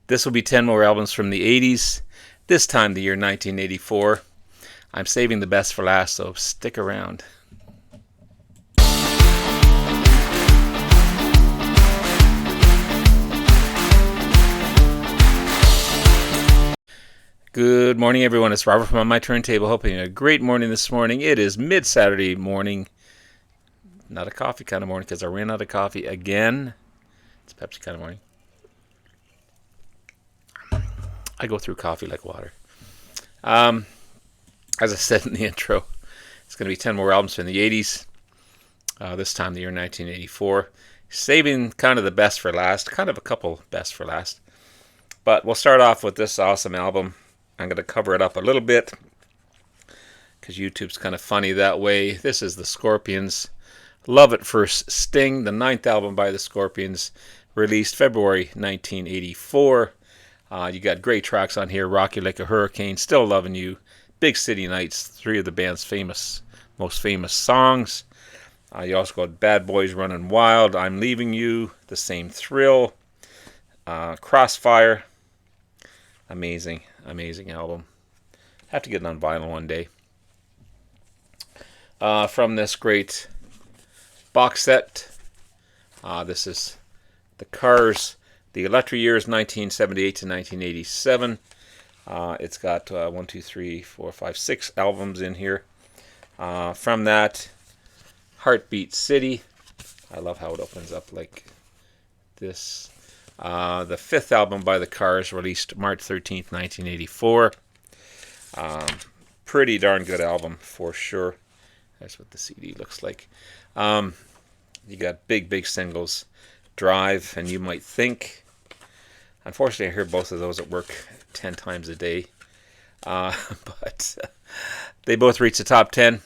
This will be 10 more albums from the 80s, this time the year 1984. I'm saving the best for last, so stick around. Good morning, everyone. It's Robert from On My Turntable. Hoping you had a great morning this morning. It is mid-Saturday morning. Not a coffee kind of morning because I ran out of coffee again. It's Pepsi kind of morning. I go through coffee like water. As I said in the intro, it's going to be 10 more albums from the 80s. This time the year 1984. Saving kind of the best for last. Kind of a couple best for last. But we'll start off with this awesome album. I'm going to cover it up a little bit because YouTube's kind of funny that way. This is the Scorpions. Love at First Sting, the 9th album by the Scorpions, released February 1984. You got great tracks on here. Rock You Like a Hurricane, Still Loving You, Big City Nights, 3 of the band's most famous songs. You also got Bad Boys Running Wild, I'm Leaving You, The Same Thrill, Crossfire. Amazing album. Have to get it on vinyl one day. From this great box set, this is the Cars, the Electra years 1978 to 1987. It's got 6 albums in here. From that, Heartbeat City. I love how it opens up like this. The 5th album by the Cars, released March 13th, 1984. Pretty darn good album for sure. That's what the CD looks like. You got big singles. Drive and You Might Think. Unfortunately, I hear both of those at work 10 times a day. But they both reached the top 10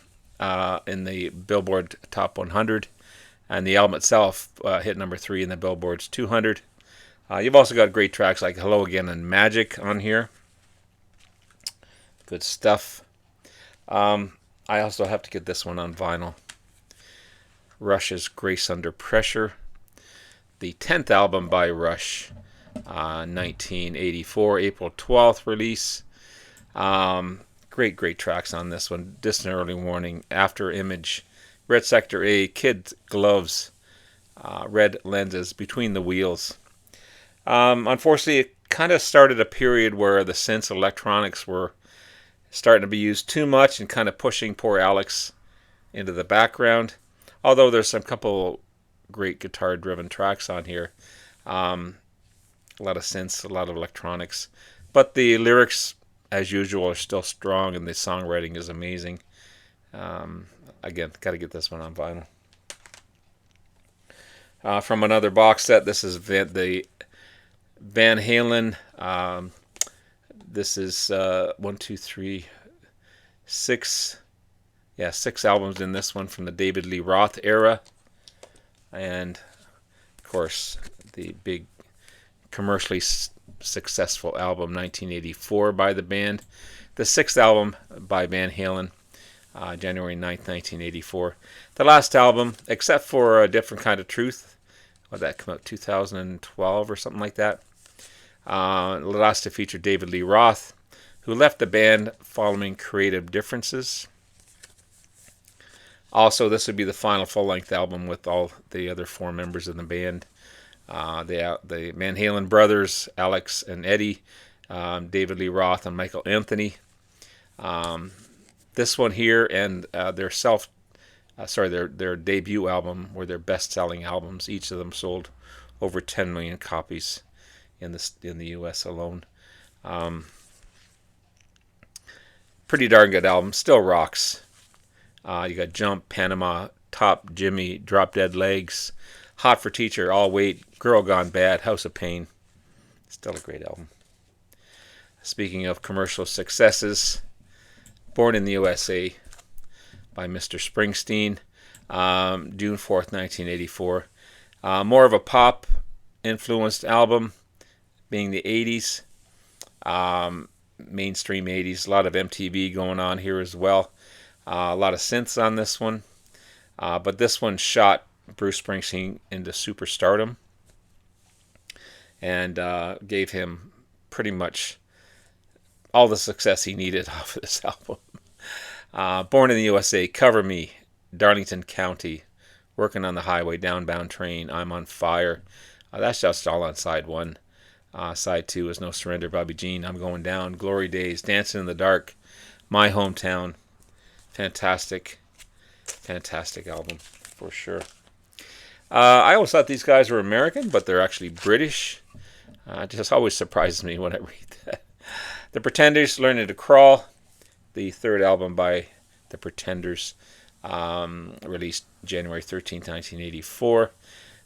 in the Billboard Top 100. And the album itself hit number 3 in the Billboard's 200. You've also got great tracks like Hello Again and Magic on here. Good stuff. I also have to get this one on vinyl. Rush's Grace Under Pressure. The 10th album by Rush. 1984, April 12th release. Great tracks on this one. Distant Early Warning, After Image, Red Sector A, Kid Gloves, Red Lenses, Between the Wheels. Unfortunately, it kind of started a period where the synth electronics were starting to be used too much and kind of pushing poor Alex into the background. Although there's some couple great guitar-driven tracks on here. A lot of synths, a lot of electronics. But the lyrics, as usual, are still strong, and the songwriting is amazing. Again, got to get this one on vinyl. From another box set, this is the Van Halen. This is 6 albums in this one from the David Lee Roth era. And, of course, the big commercially successful album 1984 by the band. The 6th album by Van Halen, January 9th, 1984. The last album, except for A Different Kind of Truth, that came out 2012 or something like that. Last to feature David Lee Roth, who left the band following creative differences. Also, this would be the final full-length album with all the other 4 members of the band. The Van Halen brothers, Alex and Eddie, David Lee Roth and Michael Anthony. This one here and their debut album were their best-selling albums. Each of them sold over 10 million copies in the U.S. alone. Pretty darn good album. Still rocks. You got Jump, Panama, Top, Jimmy, Drop Dead Legs, Hot for Teacher, All Wait, Girl Gone Bad, House of Pain. Still a great album. Speaking of commercial successes, Born in the USA by Mr. Springsteen, June 4th, 1984. More of a pop-influenced album, being the 80s, mainstream 80s. A lot of MTV going on here as well. A lot of synths on this one. But this one shot Bruce Springsteen into superstardom. and gave him pretty much all the success he needed off of this album. Born in the USA, Cover Me, Darlington County, Working on the Highway, Downbound Train, I'm on Fire. That's just all on side one. Side two is No Surrender, Bobby Jean, I'm Going Down, Glory Days, Dancing in the Dark, My Hometown. Fantastic, fantastic album for sure. I always thought these guys were American, but they're actually British. It just always surprises me when I read that. The Pretenders, Learning to Crawl, the third album by The Pretenders, released January 13th, 1984.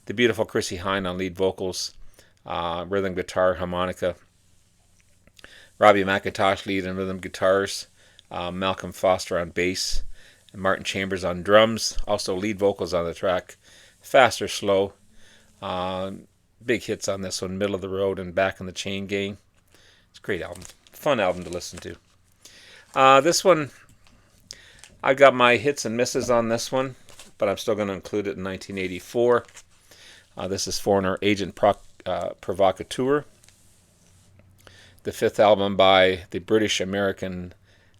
The beautiful Chrissie Hynde on lead vocals, rhythm guitar, harmonica. Robbie McIntosh lead and rhythm guitars. Malcolm Foster on bass. And Martin Chambers on drums. Also lead vocals on the track. Fast or Slow. Big hits on this one. Middle of the Road and Back in the Chain Gang. It's a great album. Fun album to listen to. This one, I got my hits and misses on this one, but I'm still going to include it in 1984. This is Foreigner, Agent Provocateur, the fifth album by the British-American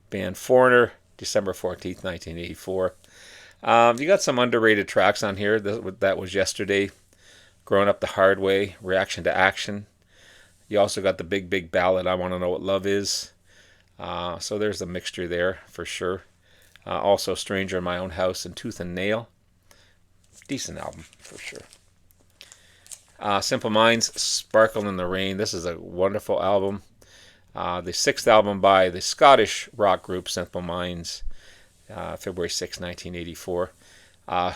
band Foreigner, December 14th, 1984. You got some underrated tracks on here. That was Yesterday, Growing Up the Hard Way, Reaction to Action. You also got the big ballad, I Want to Know What Love Is. So there's a mixture there for sure. Also Stranger in My Own House and Tooth and Nail. Decent album for sure. Simple Minds, Sparkle in the Rain. This is a wonderful album. The sixth album by the Scottish rock group Simple Minds, February 6, 1984.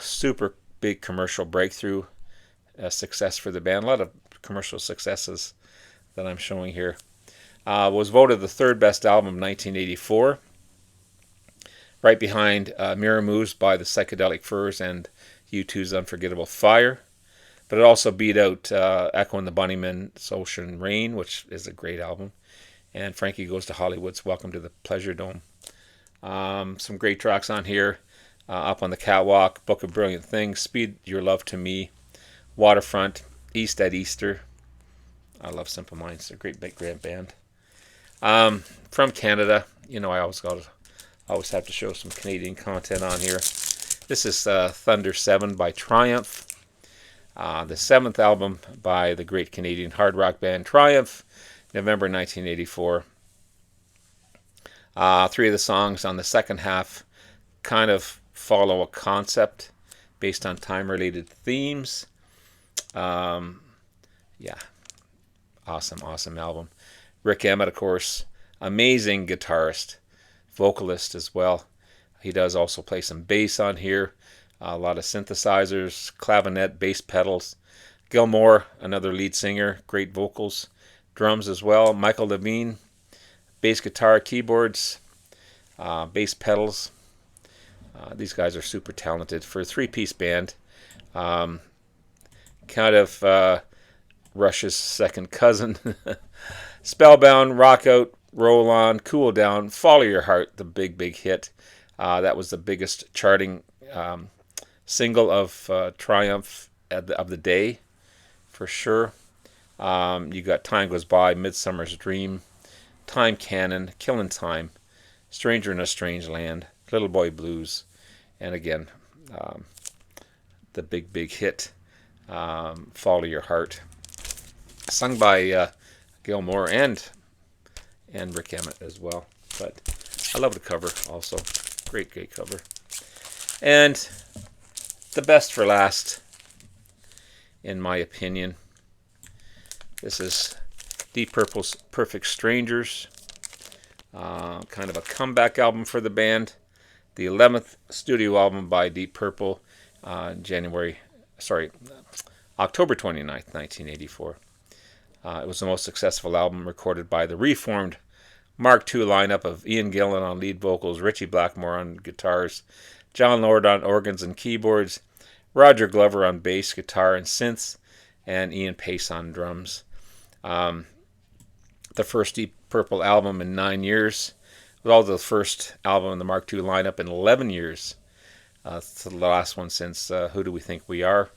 Super big commercial breakthrough success for the band. A lot of commercial successes that I'm showing here. Was voted the third best album of 1984. Right behind Mirror Moves by the Psychedelic Furs and U2's Unforgettable Fire. But it also beat out Echo and the Bunnymen's Ocean Rain, which is a great album. And Frankie Goes to Hollywood's Welcome to the Pleasure Dome. Some great tracks on here. Up on the Catwalk, Book of Brilliant Things, Speed Your Love to Me, Waterfront, East at Easter. I love Simple Minds. They're a great big grand band. From Canada, you know I always have to show some Canadian content on here. This is Thunder 7 by Triumph. The seventh album by the great Canadian hard rock band Triumph, November 1984. Three of the songs on the second half kind of follow a concept based on time-related themes. Yeah, awesome album. Rick Emmett, of course, amazing guitarist, vocalist as well. He does also play some bass on here. A lot of synthesizers, clavinet, bass pedals. Gilmore, another lead singer, great vocals. Drums as well. Michael Levine, bass guitar, keyboards, bass pedals. These guys are super talented for a three-piece band. Kind of Rush's second cousin. Spellbound, Rock Out, Roll On, Cool Down, Follow Your Heart, the big hit. That was the biggest charting single of Triumph of the day, for sure. You got Time Goes By, Midsummer's Dream, Time Cannon, Killin' Time, Stranger in a Strange Land, Little Boy Blues, and again, the big hit, Follow Your Heart, sung by Gilmore and Rick Emmett as well. But I love the cover also. Great cover. And the best for last, in my opinion. This is Deep Purple's Perfect Strangers. Kind of a comeback album for the band. The 11th studio album by Deep Purple, October 29th, 1984. It was the most successful album recorded by the reformed Mark II lineup of Ian Gillan on lead vocals, Ritchie Blackmore on guitars, John Lord on organs and keyboards, Roger Glover on bass, guitar, and synths, and Ian Pace on drums. The first Deep Purple album in 9 years. It was also the first album in the Mark II lineup in 11 years. It's the last one since Who Do We Think We Are?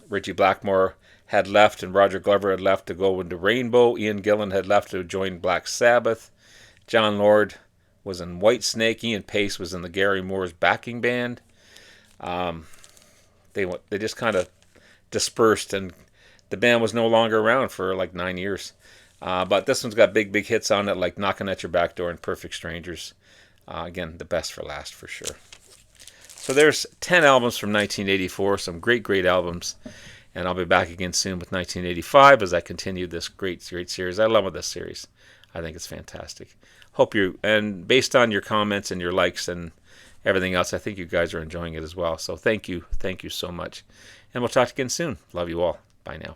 Ritchie Blackmore had left and Roger Glover had left to go into Rainbow. Ian Gillan had left to join Black Sabbath. John Lord was in Whitesnake. Ian Pace was in the Gary Moore's backing band. They just kind of dispersed, and the band was no longer around for like 9 years. But this one's got big hits on it, like Knocking at Your Back Door and Perfect Strangers. Again, the best for last for sure. So there's 10 albums from 1984, some great albums. And I'll be back again soon with 1985 as I continue this great series. I love this series. I think it's fantastic. And based on your comments and your likes and everything else, I think you guys are enjoying it as well. So thank you so much. And we'll talk again soon. Love you all. Bye now.